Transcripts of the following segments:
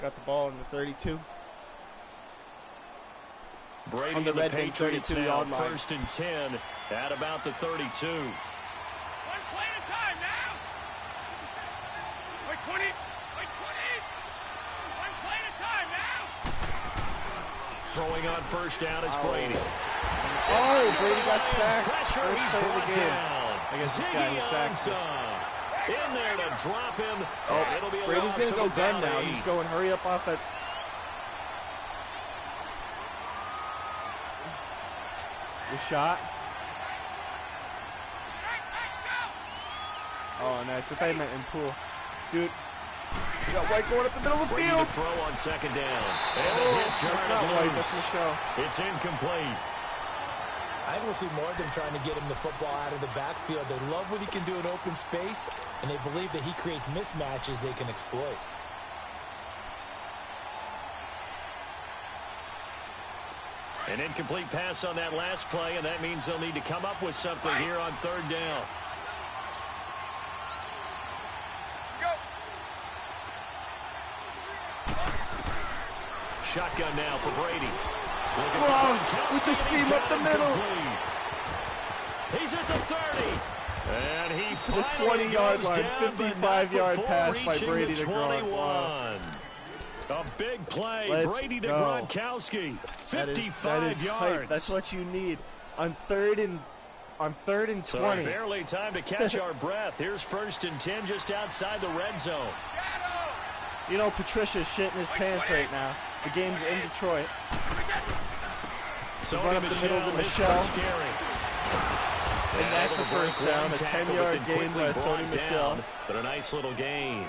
Got the ball in the 32. Brady on the red Patriots 32 now, yard line. 1st and 10 at about the 32. 1 play at a time now. Wait 20. Wait 20. 1 play at a time now. Throwing on 1st down is Brady. Oh, Brady got sacked. Pressure, First he's play of the brought game. down. I guess this guy was sacked. In there to drop him. Oh, it'll be a Brady's going to go gun now. Valley. He's going hurry up offense. The shot. Oh, nice. If I meant in pool. Dude. You got White going up the middle of the Brady field. to throw on 2nd down. And Oh, the hit that's jarred not him White. loose. That's Michelle. It's incomplete. I think we'll see more of them trying to get him the football out of the backfield. They love what he can do in open space, and they believe that he creates mismatches they can exploit. An incomplete pass on that last play, and that means they'll need to come up with something here on 3rd down. Shotgun now for Brady. With the seam up the middle. He's at the 30. And he To the 20-yard line. 55-yard pass by Brady to Gronk. Wow. A big play. Let's Brady to go. Gronkowski. 55 yards. Hype. That's what you need on 3rd and 20. So barely time to catch our breath. Here's 1st and 10 just outside the red zone. You know Patricia's shitting his pants right now. The game's in Detroit. So run up the middle to Michelle. And that's a first down. A 10-yard gain by Sony Michelle. But a nice little gain.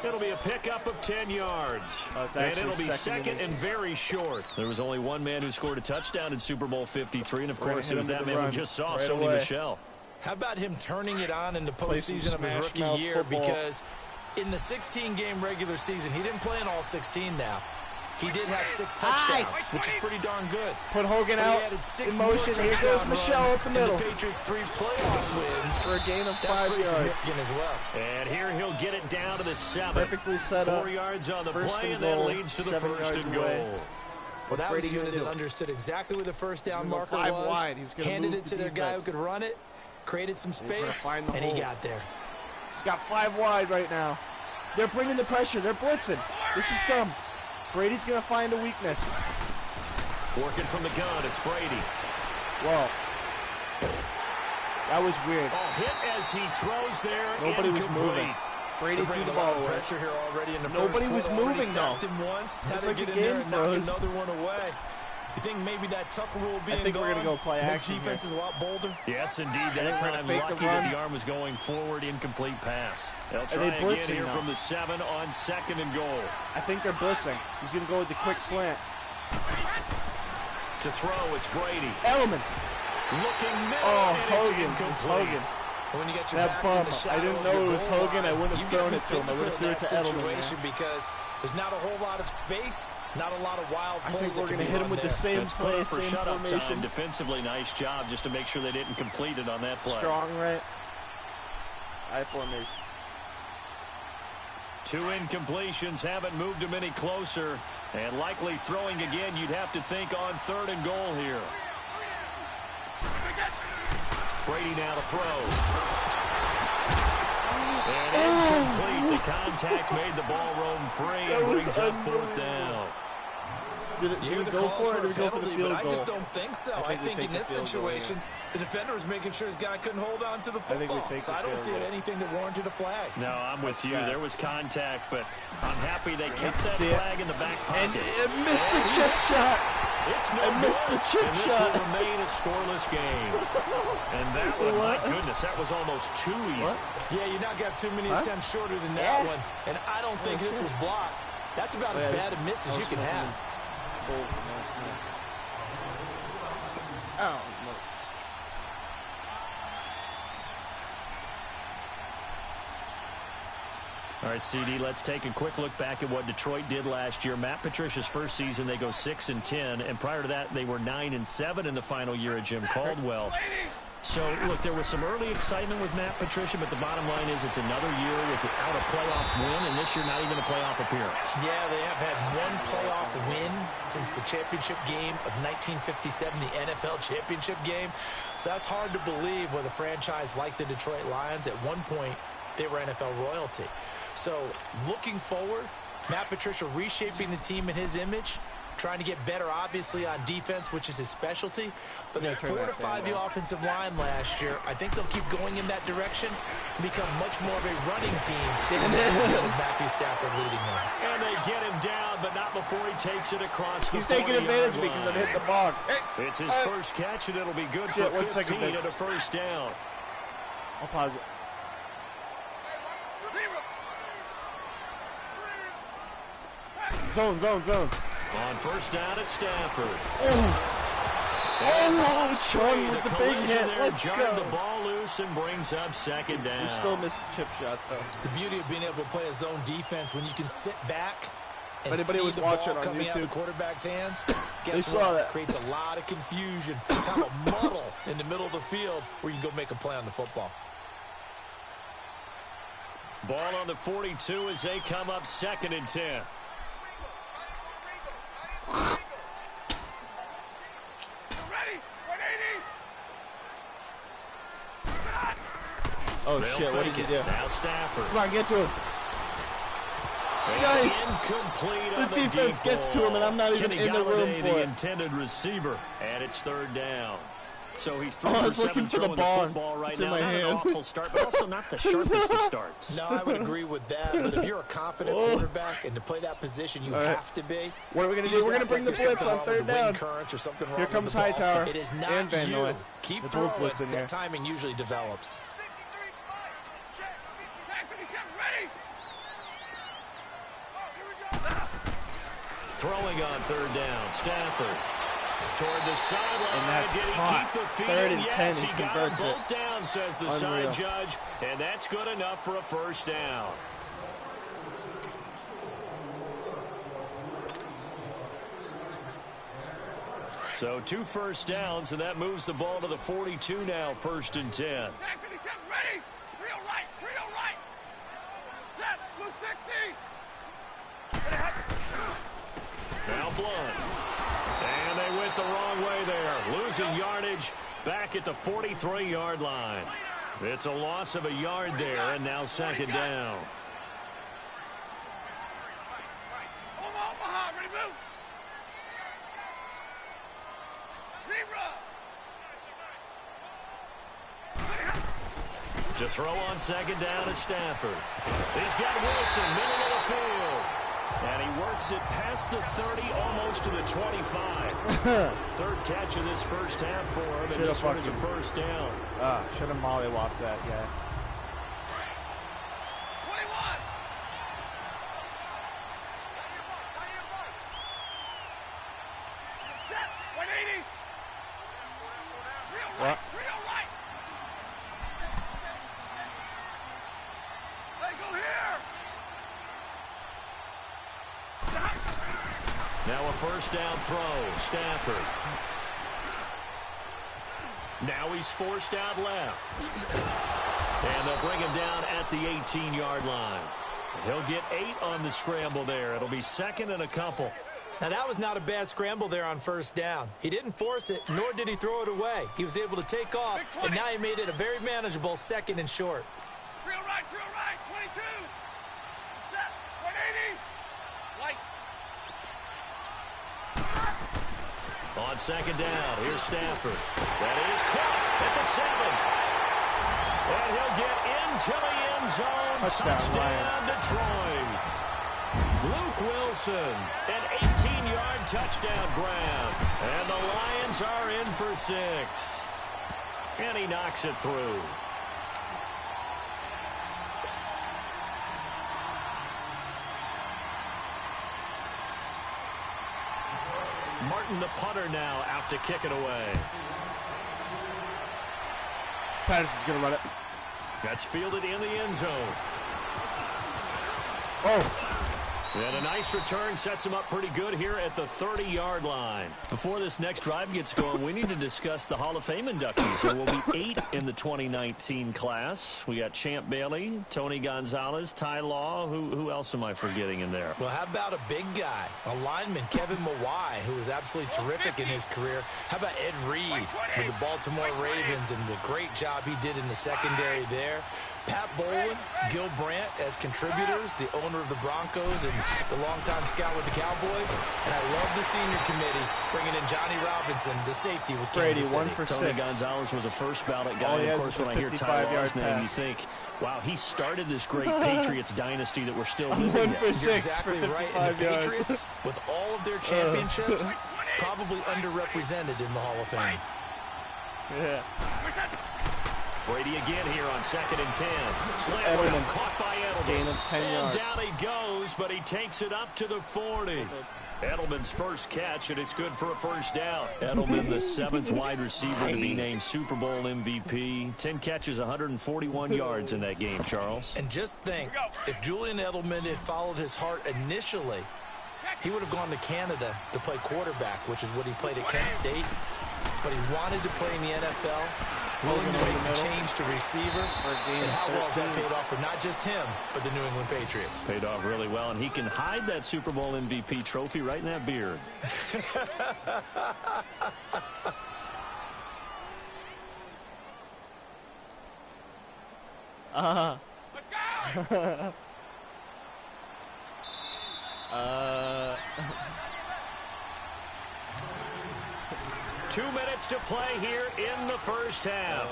It'll be a pickup of 10 yards. And it'll be second and very short. There was only one man who scored a touchdown in Super Bowl 53, and of course it was that man we just saw, Sony Michel. How about him turning it on in the postseason of his rookie year? Because in the 16-game regular season, he didn't play in all 16 now. He did have 6 touchdowns, which is pretty darn good. Put Hogan out in motion. Here goes Michelle up the middle. The Patriots 3 playoff wins for a gain of 5 yards. That's pretty significant as well. And here he'll get it down to the 7. Perfectly set up. 4 yards on the First play, and goal, that leads to the 7 1st and yards goal. Well, that was a Brady unit that understood exactly where the first down marker go 5 was, wide. He's gonna handed move it to the their guy who defense. could run it, created some space, find the and hole. he got there. He's got 5 wide right now. They're bringing the pressure. They're blitzing. This is dumb. Brady's going to find a weakness. Working from the gun, it's Brady. Whoa. That was weird. A hit as he throws there. Nobody was moving. Brady They're threw the bringing a lot ball of away. pressure here already in the Nobody first was quarter. moving, Already though. sacked him once. Now It's they like get the in there game and knock froze. another one away. You think maybe that Tucker rule being think we're gone gonna go play makes action defense is a lot bolder? Yes, indeed. think That we're gonna time fake the lucky run. that the arm was going forward. Incomplete pass. They'll try they again blitzing here now? from the 7 on 2nd and goal. I think they're blitzing. He's going to go with the quick slant. To throw, it's Brady. Edelman. Looking middle, Oh, and it's Hogan. It's incomplete. Hogan. When you get your That backs in the bum. shadow I didn't of know your it was goal Hogan. I line, wouldn't have you thrown gotta it to him. I be would have physical threw it in to that Edelman. situation because there's not a whole lot of space, not a lot of wild I plays. think we're going to hit him with the same That's put play, up for same shut-up time. formation. Defensively, nice job just to make sure they didn't complete it on that play. Strong right. I formation. 2 incompletions haven't moved him any closer. And likely throwing again, you'd have to think on 3rd and goal here. Brady now to throw. And incomplete. The contact made the ball roam free and brings up 4th down. Did we go for it or did we go for the field goal? I just don't think so. I think in the this field goal, situation, the defender was making sure his guy couldn't hold on to the think we football. take So the I don't field see goal. anything that warranted a flag. No, I'm with you. sad. There was contact, but I'm happy they kept that See it. flag in the back And pocket. it missed the chip shot. It's no I missed good, the chip and this shot. will remain a scoreless game. And that one, What? my goodness, that was almost too easy. What? Yeah, you're not got too many Huh? attempts shorter than that Yeah. one. And I don't think this was blocked. That's about Oh, as yeah, bad a miss as you can have. Oh, All right, CD, let's take a quick look back at what Detroit did last year. Matt Patricia's first season, they go 6-10, and prior to that, they were 9-7 in the final year of Jim Caldwell. So, look, there was some early excitement with Matt Patricia, but the bottom line is it's another year without a playoff win, and this year not even a playoff appearance. Yeah, they have had one playoff win since the championship game of 1957, the NFL championship game. So that's hard to believe with a franchise like the Detroit Lions. At one point, they were NFL royalty. So looking forward, Matt Patricia reshaping the team in his image, trying to get better, obviously, on defense, which is his specialty. But they fortified the offensive line last year. I think they'll keep going in that direction and become much more of a running team with Matthew Stafford leading them. And they get him down, but not before he takes it across the 40-yard line. He's taking advantage of me because I'm hitting the ball. It's his first catch, and it'll be good for 15 and a first down. I'll pause it. Zone. On first down at Stafford. Chung with the big hit. Let's go. The ball loose and brings up second down. We still missed a chip shot, though. The beauty of being able to play a zone defense when you can sit back and see the ball coming out of the quarterback's hands, guess what? That creates a lot of confusion, kind of a muddle in the middle of the field where you can go make a play on the football. Ball on the 42 as they come up 2nd and 10. Oh, shit, what did he do? Now Stafford. Come on, get to him. Nice. The defense gets to him, and I'm not even in the room for the it. intended receiver, and it's 3rd down. So he's 3 I for was 7 looking for throwing the ball. football right It's now. in my Not hand. an awful start, but also not the sharpest of starts. No, I would agree with that. But if you're a confident quarterback and to play that position, you have to be. What are we going to do? We're going to bring the blitz on 3rd down. Here comes Hightower. It is not and Van you. Noy. Keep throwing. That timing usually develops. Throwing on 3rd down, Stafford toward the sideline. And that's Did he caught. keep the field? 3rd and 10, yes, he he got converts them it. both down, says the side judge, and that's good enough for a first down. So 2 first downs, and that moves the ball to the 42 now, 1st and 10. Ready? Trio right. Set. Blue 60. Now Blunt. And they went the wrong way there. Losing yardage back at the 43-yard line. It's a loss of a yard there, and now 2nd down. Omaha, ready, move. To throw on 2nd down at Stafford. He's got Wilson, middle of the field. And he works it past the 30, almost to the 25. 3rd catch of this first half for him, and this one is a first down. Should have mollywopped that guy. 21. Set. 180. What? Trio right. Hey, go here. Now a first down throw. Stafford. Now he's forced out left. And they'll bring him down at the 18-yard line. He'll get 8 on the scramble there. It'll be 2nd and a couple. Now, that was not a bad scramble there on first down. He didn't force it, nor did he throw it away. He was able to take off, and now he made it a very manageable 2nd and short. Trio right, 22. Set, 180. Light. On 2nd down, here's Stafford. That is caught at the 7. And he'll get into the end zone. Touchdown Detroit. Luke Wilson, an 18-yard touchdown grab. And the Lions are in for 6. And he knocks it through. Martin, the punter, now out to kick it away. Patterson's going to run it. That's fielded in the end zone. Oh. And a nice return sets him up pretty good here at the 30-yard line. Before this next drive gets going, we need to discuss the Hall of Fame inductees. There will be 8 in the 2019 class. We got Champ Bailey, Tony Gonzalez, Ty Law. Who else am I forgetting in there? Well, how about a big guy, a lineman, Kevin Mawai, who was absolutely terrific in his career. How about Ed Reed with the Baltimore Ravens and the great job he did in the secondary there. Pat Bowlen, Gil Brandt as contributors, the owner of the Broncos and the longtime scout with the Cowboys. And I love the senior committee bringing in Johnny Robinson, the safety with Kansas City. 1 for 6. Tony Gonzalez was a first ballot guy. And of course, when I hear Ty Law's name, you think, wow, he started this great Patriots dynasty that we're still living in. 1 for 6 You're exactly for right. And the yards. Patriots, with all of their championships, probably underrepresented in the Hall of Fame. Yeah. Brady again here on 2nd and 10. Edelman Caught by Edelman. Gain of 10 yards. And down he goes, but he takes it up to the 40. Edelman's first catch, and it's good for a first down. Edelman, the 7th wide receiver to be named Super Bowl MVP. 10 catches, 141 yards in that game, Charles. And just think, if Julian Edelman had followed his heart initially, he would have gone to Canada to play quarterback, which is what he played at Kent State. But he wanted to play in the NFL, willing to make the change to receiver. And how well has that paid off for not just him, for the New England Patriots? Paid off really well, and he can hide that Super Bowl MVP trophy right in that beard. Let's go! 2 minutes to play here in the first half.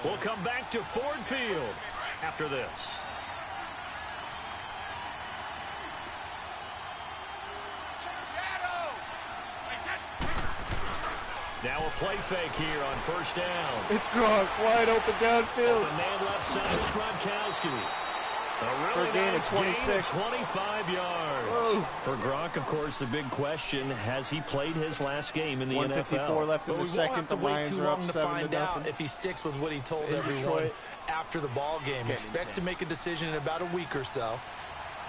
We'll come back to Ford Field after this. Now a play fake here on first down. It's Gronk, wide open downfield. The man left side is Gronkowski. A really nice gain of 25 yards. Whoa. For Gronk, of course, the big question, has he played his last game in the 154 NFL? left in But the we won't second. have to The wait Lions too are up long to 7-0. find out if he sticks with what he told In everyone Detroit. after the ball game. Expects to make a decision in about a week or so.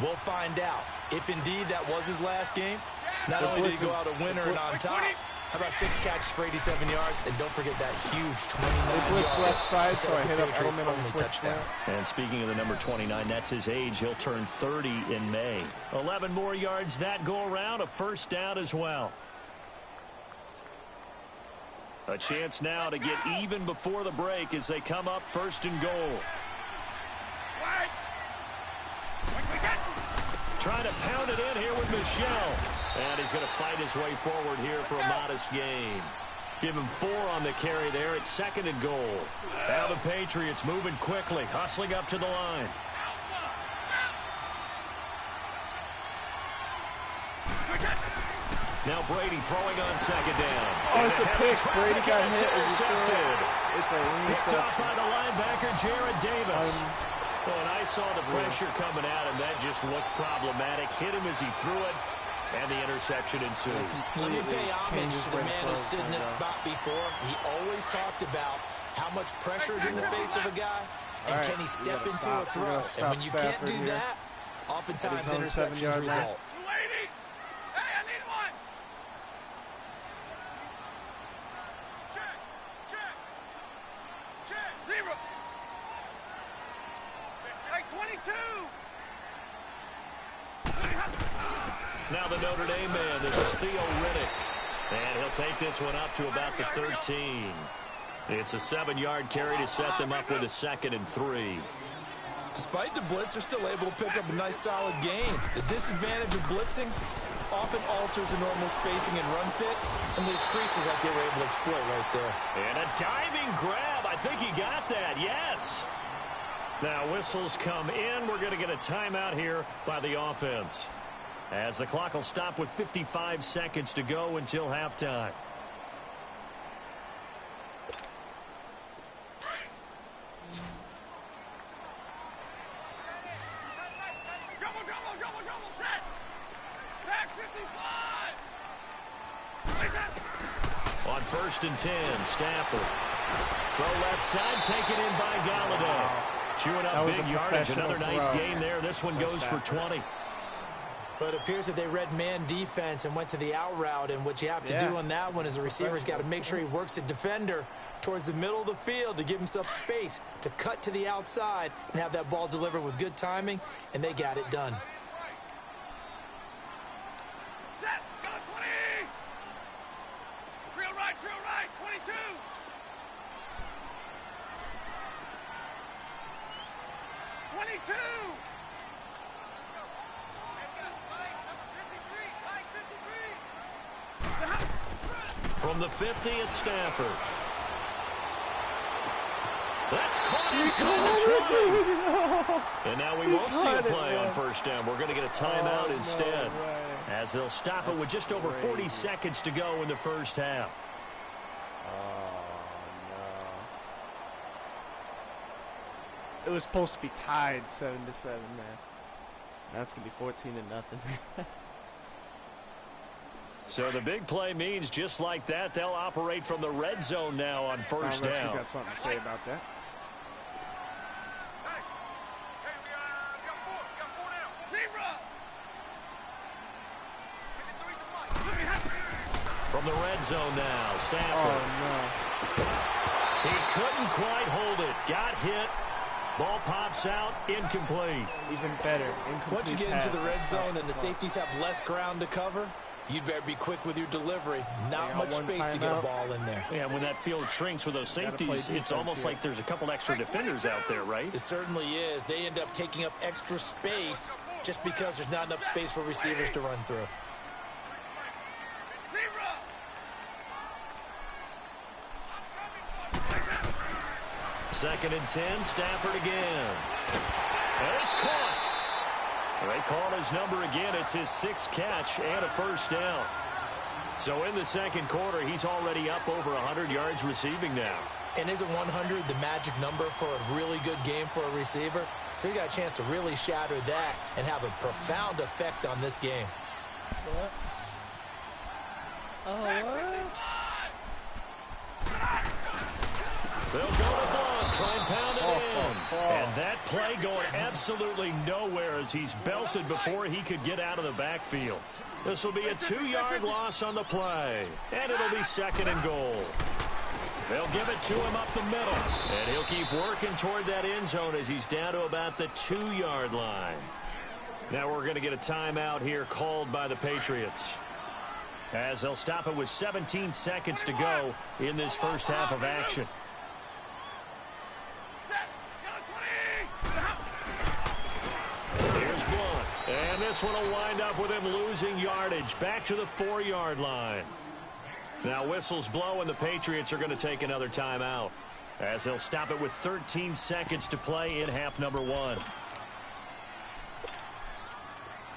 We'll find out if indeed that was his last game. Not only did he go out a winner and on top, how about 6 catches for 87 yards? And don't forget that huge 29 They blitz left side, yards. so I hit up Patriots Edelman on only the touchdown. And speaking of the number 29, that's his age. He'll turn 30 in May. 11 more yards that go around, a first down as well. A chance now to get even before the break as they come up 1st and goal. Trying to pound it in here with Michelle. And he's going to fight his way forward here for a modest gain. Give him 4 on the carry there at 2nd and goal. Now the Patriots moving quickly, hustling up to the line. Now Brady throwing on 2nd down. Oh, it's a pick. Brady got hit. Intercepted. It's a Picked off interception. by the linebacker, Jared Davis. Well, and I saw the pressure coming at him. That just looked problematic. Hit him as he threw it, and the interception ensued. Let me pay homage to the man who stood in this spot before. He always talked about how much pressure is in the face of a guy, and can he step into a throw. And when you can't do that, oftentimes interceptions result. Lady! Hey, I need one! Check! Check! Check! 0! Hey, 22! Now the Notre Dame man, this is Theo Riddick. And he'll take this one up to about the 13. It's a 7-yard carry to set them up with a 2nd and 3. Despite the blitz, they're still able to pick up a nice, solid gain. The disadvantage of blitzing often alters the normal spacing and run fits and leaves creases like they were able to exploit right there. And a diving grab. I think he got that, yes. Now whistles come in. We're going to get a timeout here by the offense, as the clock will stop with 55 seconds to go until halftime. Double, set! Back 55! On 1st and 10, Stafford. Throw left side, taken in by Galladay. Chewing up big yardage. Another nice gain there. This one goes for 20. But it appears that they read man defense and went to the out route, and what you have to do on that one is the receiver's got to make sure he works the defender towards the middle of the field to give himself space to cut to the outside and have that ball delivered with good timing, and they got it done. Set, go 20! Drill right, 22! 22! From the 50, it's Stafford. That's caught inside the try. And now we won't see a play on first down. We're going to get a timeout instead, as they'll stop it with just over 40 seconds to go in the first half. It was supposed to be tied 7-7, man. That's going to be 14-0. So the big play means just like that, they'll operate from the red zone now on first down. We got something to say about that. From the red zone now, Stafford. Oh, no. He couldn't quite hold it. Got hit. Ball pops out, incomplete. Even better, incomplete. Once you get into the red zone and the safeties have less ground to cover, you'd better be quick with your delivery. Not much space to get a ball in there. Yeah, when that field shrinks with those safeties, it's almost like there's a couple extra defenders out there, right? It certainly is. They end up taking up extra space just because there's not enough space for receivers to run through. Second and 10, Stafford again. And it's caught. They called his number again. It's his 6th catch and a first down. So in the second quarter, he's already up over 100 yards receiving now. And isn't 100 the magic number for a really good game for a receiver? So he got a chance to really shatter that and have a profound effect on this game. What? Oh, what? They'll go to Blunt, try and pound it in. And that play going absolutely nowhere as he's belted before he could get out of the backfield. This will be a 2-yard loss on the play, and it'll be second and goal. They'll give it to him up the middle, and he'll keep working toward that end zone as he's down to about the 2-yard line. Now we're going to get a timeout here called by the Patriots, as they'll stop it with 17 seconds to go in this first half of action. Here's Blunt, and this one will wind up with him losing yardage back to the 4-yard line. Now whistles blow, and the Patriots are going to take another timeout, as they'll stop it with 13 seconds to play in half number 1.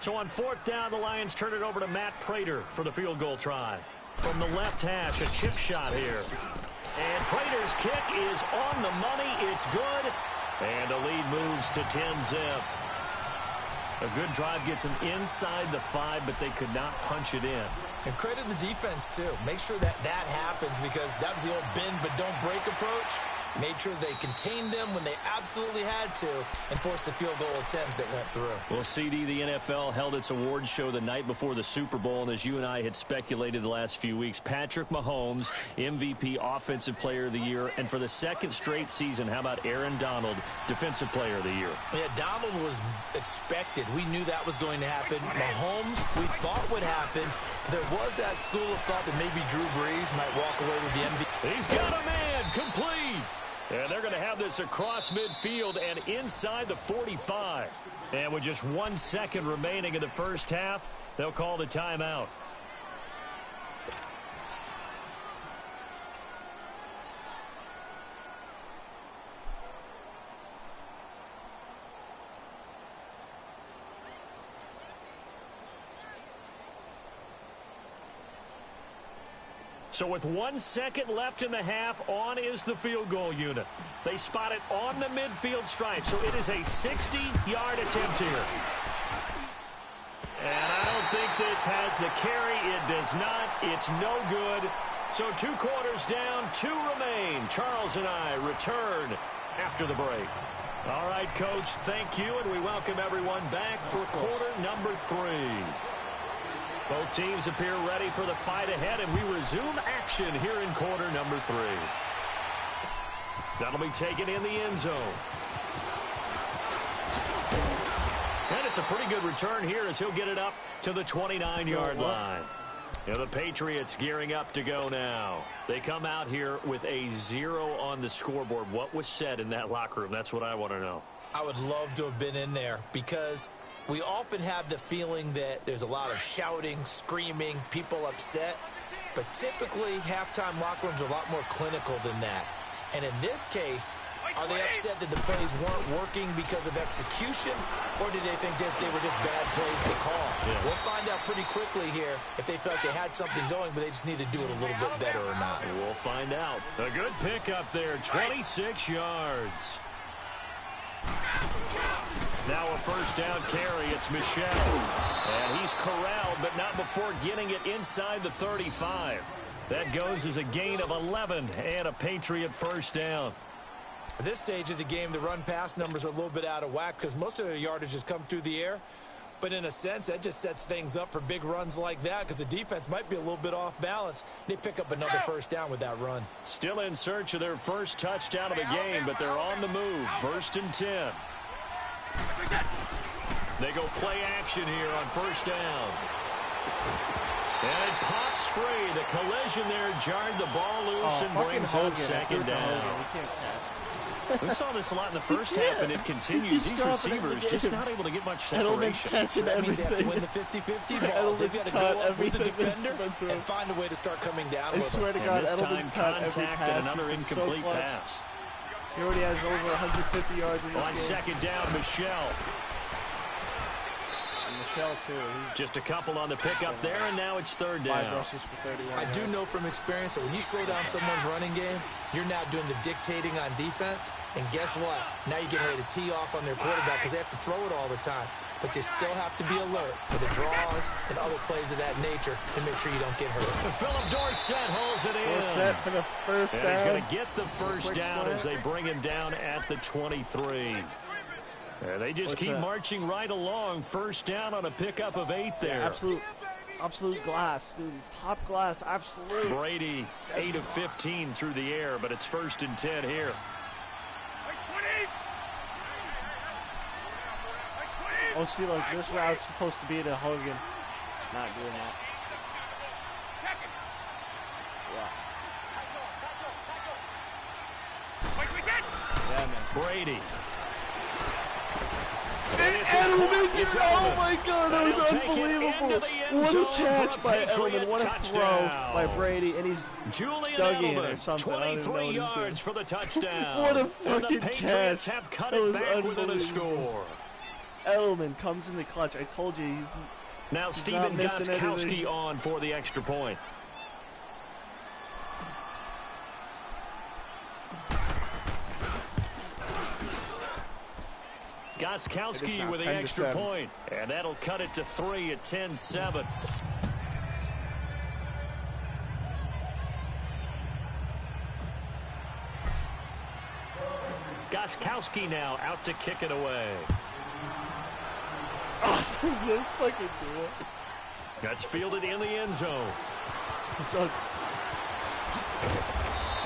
So on 4th down, the Lions turn it over to Matt Prater for the field goal try. From the left hash, a chip shot here. And Prater's kick is on the money. It's good. And a lead moves to 10-zip. A good drive gets them inside the 5, but they could not punch it in. And credit the defense, too. Make sure that happens, because that was the old bend but don't break approach. Made sure they contained them when they absolutely had to and forced the field goal attempt that went through. Well, CD, the NFL held its awards show the night before the Super Bowl, and as you and I had speculated the last few weeks, Patrick Mahomes, MVP Offensive Player of the Year, and for the 2nd straight season, how about Aaron Donald, Defensive Player of the Year? Yeah, Donald was expected. We knew that was going to happen. Mahomes, we thought would happen. There was that school of thought that maybe Drew Brees might walk away with the MVP. He's got a man, complete. And they're going to have this across midfield and inside the 45. And with just 1 second remaining in the first half, they'll call the timeout. So with 1 second left in the half, on is the field goal unit. They spot it on the midfield stripe, so it is a 60-yard attempt here. And I don't think this has the carry. It does not. It's no good. So 2 quarters down, 2 remain. Charles and I return after the break. All right, Coach, thank you, and we welcome everyone back for quarter number 3. Both teams appear ready for the fight ahead, and we resume action here in quarter number 3. That'll be taken in the end zone. And it's a pretty good return here as he'll get it up to the 29-yard line. Now the Patriots gearing up to go now. They come out here with a 0 on the scoreboard. What was said in that locker room? That's what I want to know. I would love to have been in there because we often have the feeling that there's a lot of shouting, screaming, people upset. But typically, halftime locker rooms are a lot more clinical than that. And in this case, are they upset that the plays weren't working because of execution, or did they think they were just bad plays to call? Yeah. We'll find out pretty quickly here if they felt like they had something going, but they just need to do it a little bit better or not. We'll find out. A good pickup there, 26 yards. Now a first down carry. It's Michel. And he's corralled, but not before getting it inside the 35. That goes as a gain of 11 and a Patriot first down. At this stage of the game, the run-pass numbers are a little bit out of whack because most of their yardage has come through the air. But in a sense, that just sets things up for big runs like that because the defense might be a little bit off balance. They pick up another first down with that run. Still in search of their first touchdown of the game, but they're on the move. 1st and 10. They go play action here on first down. And it pops free. The collision there jarred the ball loose and brings up second down. We saw this a lot in the first half, and it continues. These receivers just not able to get much separation. So that means they have to win the 50-50 balls. They've got to go up with the defender and find a way to start coming down with them. I swear to God, this Edelman's time contact and another incomplete pass. He already has over 150 yards in this game. On second down, Michel. Michel, too. Just a couple on the pickup there, and now it's third down. 5 rushes for 31 I do know from experience that when you slow down someone's running game, you're now doing the dictating on defense. And guess what? Now you're getting ready to tee off on their quarterback because they have to throw it all the time. But you still have to be alert for the draws and other plays of that nature to make sure you don't get hurt. Philip Dorsett holds it in. Dorsett for the first down. He's going to get the first down as they bring him down at the 23. They just keep marching right along. First down on a pickup of 8 there. Yeah, absolute glass, dude. He's top glass, absolute. Brady, 8 of 15 through the air, but it's 1st and 10 here. Oh, see, like this route's supposed to be to Hogan. Not doing that. Yeah. Yeah, man. Brady. Oh my God, that was unbelievable. What a catch by Edelman. What a throw by Brady. And he's dug in or something. 23 yards for the touchdown. What a fucking catch. And the Patriots have cut it back within a score. Edelman comes in the clutch. I told you he's now Steven Gostkowski on for the extra point. Gostkowski with the extra point. And that'll cut it to 3 at 10-7. Gostkowski now out to kick it away. Oh, dude, they fucking do it. That's fielded in the end zone.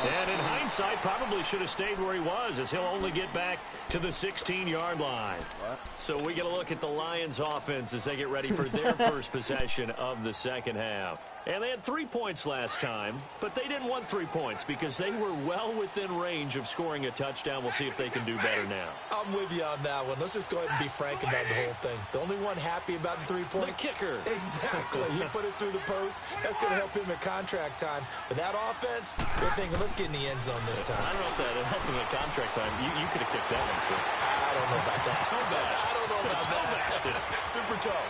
And in hindsight, probably should have stayed where he was, as he'll only get back to the 16-yard line. What? So we get a look at the Lions offense as they get ready for their first possession of the second half. And they had 3 points last time, but they didn't want 3 points because they were well within range of scoring a touchdown. We'll see if they can do better now. I'm with you on that one. Let's just go ahead and be frank about the whole thing. The only one happy about the 3-point. The kicker. Exactly. He put it through the post. That's going to help him at contract time. But that offense, they're thinking, let's get in the end zone this time. I don't know if that helped him at contract time. You could have kicked that one through. I don't know about that. Toe bash. I don't know about that. Super toe.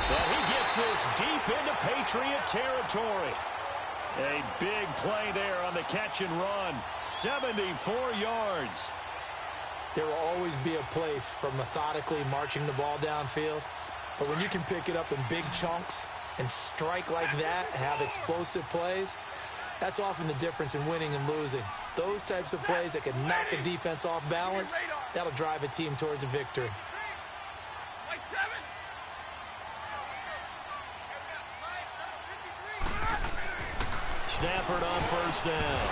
And he gets this deep into Patriot territory. A big play there on the catch and run. 74 yards. There will always be a place for methodically marching the ball downfield. But when you can pick it up in big chunks and strike like that, have explosive plays, That's often the difference in winning and losing. Those types of plays that can knock a defense off balance, that'll drive a team towards a victory. Stafford on first down.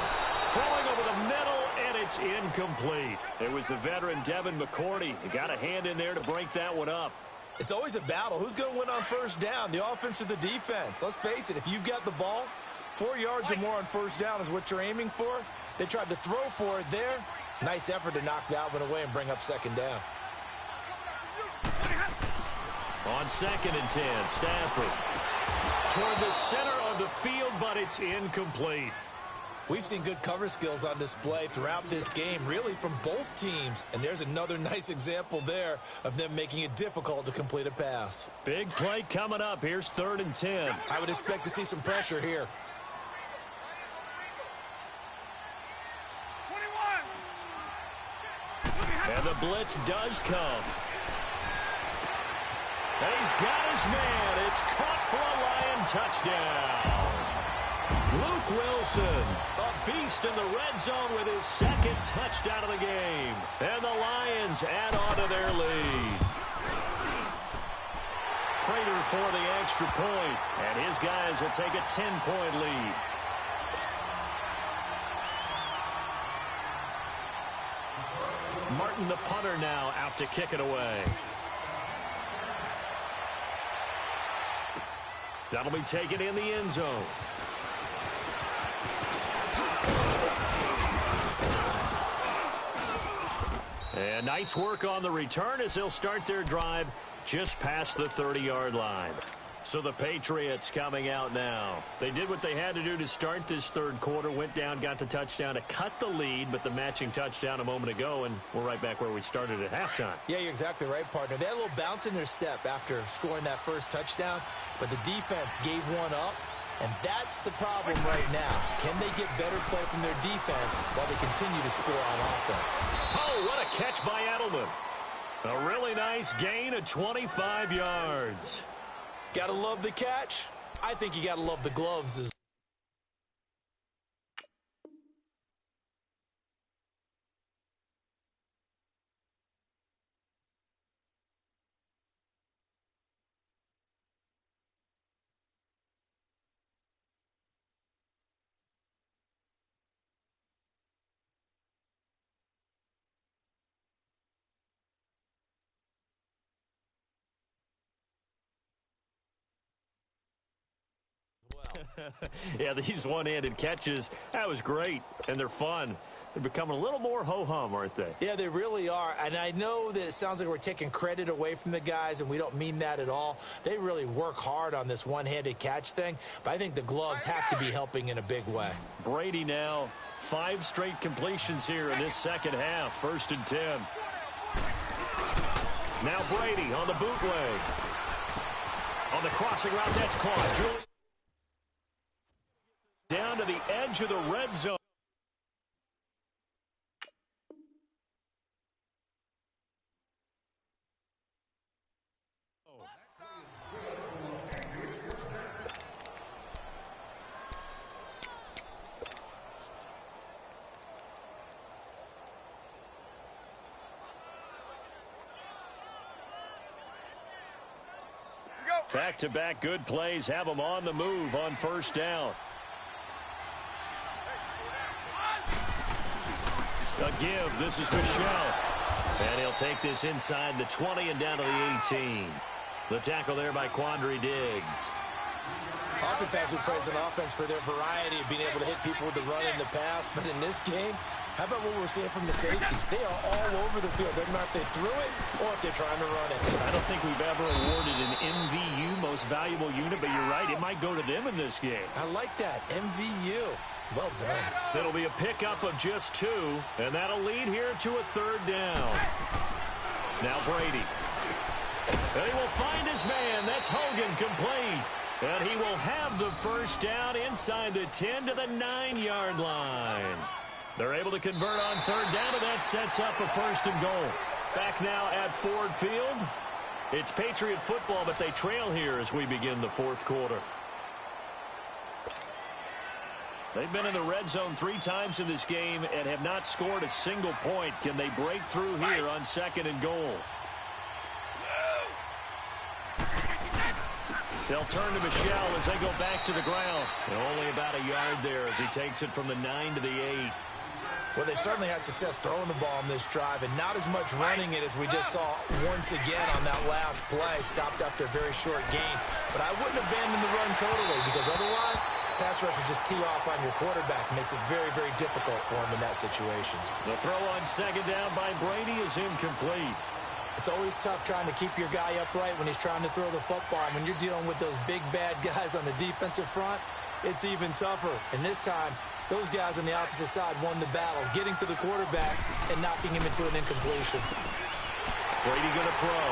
Throwing over the middle, and it's incomplete. It was the veteran Devin McCourty. He got a hand in there to break that one up. It's always a battle. Who's going to win on first down, the offense or the defense? Let's face it, if you've got the ball, 4 yards or more on first down is what you're aiming for. They tried to throw for it there. Nice effort to knock that one away and bring up second down. On 2nd and 10, Stafford toward the center of the field, but it's incomplete. We've seen good cover skills on display throughout this game, really from both teams. And there's another nice example there of them making it difficult to complete a pass. Big play coming up. Here's 3rd and 10. I would expect to see some pressure here. 21. And the blitz does come. And he's got his man. It's caught for a Lion touchdown. Luke Wilson, a beast in the red zone with his 2nd touchdown of the game. And the Lions add on to their lead. Prater for the extra point, and his guys will take a 10-point lead. Martin, the punter, now out to kick it away. That'll be taken in the end zone. And nice work on the return as they'll start their drive just past the 30-yard line. So the Patriots coming out now. They did what they had to do to start this 3rd quarter. Went down, got the touchdown to cut the lead, but the matching touchdown a moment ago, and we're right back where we started at halftime. Yeah, you're exactly right, partner. They had a little bounce in their step after scoring that first touchdown, but the defense gave one up, and that's the problem right now. Can they get better play from their defense while they continue to score on offense? Oh, what a catch by Edelman. A really nice gain of 25 yards. Gotta love the catch. I think you gotta love the gloves as Yeah, these one-handed catches, that was great, and they're fun. They're becoming a little more ho-hum, aren't they? Yeah, they really are. And I know that it sounds like we're taking credit away from the guys, and we don't mean that at all. They really work hard on this one-handed catch thing, but I think the gloves have to be helping in a big way. Brady now, 5 straight completions here in this second half. 1st and 10. Now Brady on the bootleg. On the crossing route, that's caught. Down to the edge of the red zone. Back-to-back good plays have them on the move on 1st down. A give. This is Michelle. And he'll take this inside the 20 and down to the 18. The tackle there by Quandre Diggs. Oftentimes we praise an offense for their variety of being able to hit people with the run and the pass. But in this game, how about what we're seeing from the safeties? They are all over the field. Doesn't matter if they threw it or if they're trying to run it. I don't think we've ever awarded an MVU, most valuable unit, but you're right. It might go to them in this game. I like that. MVU. Well done. It'll be a pickup of just 2, and that'll lead here to a 3rd down. Now Brady. And he will find his man. That's Hogan complete. And he will have the 1st down inside the 10 to the 9-yard line. They're able to convert on 3rd down, and that sets up a 1st and goal. Back now at Ford Field. It's Patriot football, but they trail here as we begin the 4th quarter. They've been in the red zone 3 times in this game and have not scored a single point. Can they break through here on 2nd and goal? They'll turn to Michelle as they go back to the ground. And only about a yard there as he takes it from the 9 to the 8. Well, they certainly had success throwing the ball in this drive and not as much running it as we just saw once again on that last play. Stopped after a very short gain. But I wouldn't abandon the run totally because otherwise, pass rushers just tee off on your quarterback. Makes it very, very difficult for him in that situation. The throw on 2nd down by Brady is incomplete. It's always tough trying to keep your guy upright when he's trying to throw the football. When you're dealing with those big, bad guys on the defensive front, it's even tougher. And this time, those guys on the opposite side won the battle, getting to the quarterback and knocking him into an incompletion. Brady going to throw.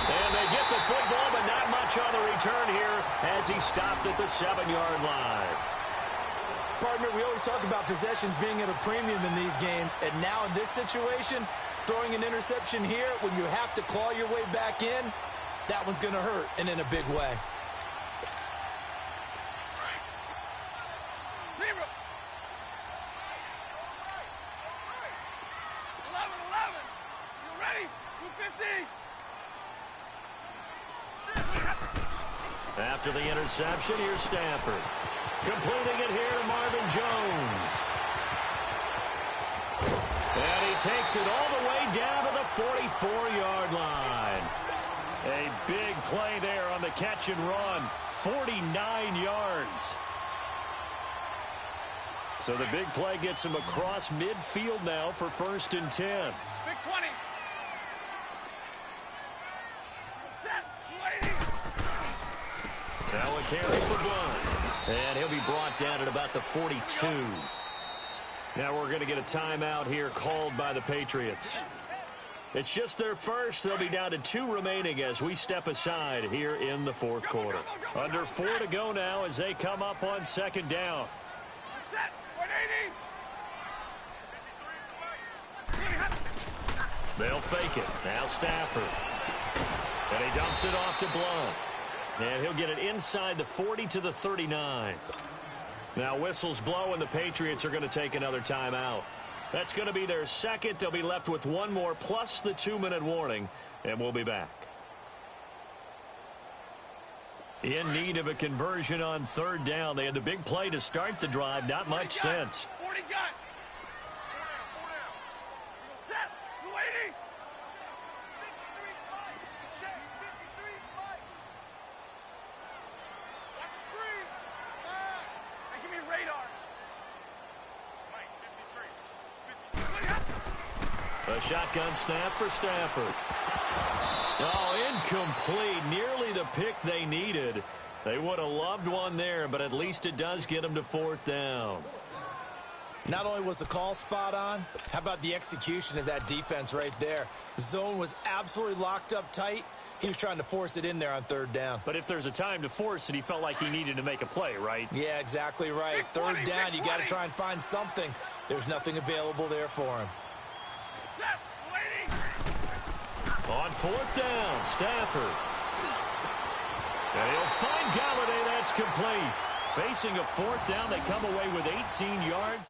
And they get the football, but not much on the return here as he stopped at the 7-yard line. Partner, we always talk about possessions being at a premium in these games, and now in this situation, throwing an interception here when you have to claw your way back in, that one's going to hurt, and in a big way. After the interception, here's Stafford. Completing it here to Marvin Jones. And he takes it all the way down to the 44-yard line. A big play there on the catch and run. 49 yards. So the big play gets him across midfield now for 1st and 10. Big 20. Now a carry for Blunt. And he'll be brought down at about the 42. Now we're going to get a timeout here called by the Patriots. It's just their first. They'll be down to 2 remaining as we step aside here in the 4th quarter. Under 4 to go now as they come up on 2nd down. They'll fake it. Now Stafford. And he dumps it off to Blunt. And he'll get it inside the 40 to the 39. Now whistles blow and the Patriots are going to take another timeout. That's going to be their 2nd. They'll be left with 1 more plus the 2-minute warning. And we'll be back. In need of a conversion on 3rd down. They had the big play to start the drive. Not much sense. 40 got. Set. 280. A shotgun snap for Stafford. Oh, incomplete. Nearly the pick they needed. They would have loved one there, but at least it does get them to 4th down. Not only was the call spot on, how about the execution of that defense right there? The zone was absolutely locked up tight. He was trying to force it in there on 3rd down. But if there's a time to force it, he felt like he needed to make a play, right? Yeah, exactly right. 3rd down, you got to try and find something. There's nothing available there for him. On 4th down, Stafford. And he'll find Galladay. That's complete. Facing a 4th down, they come away with 18 yards.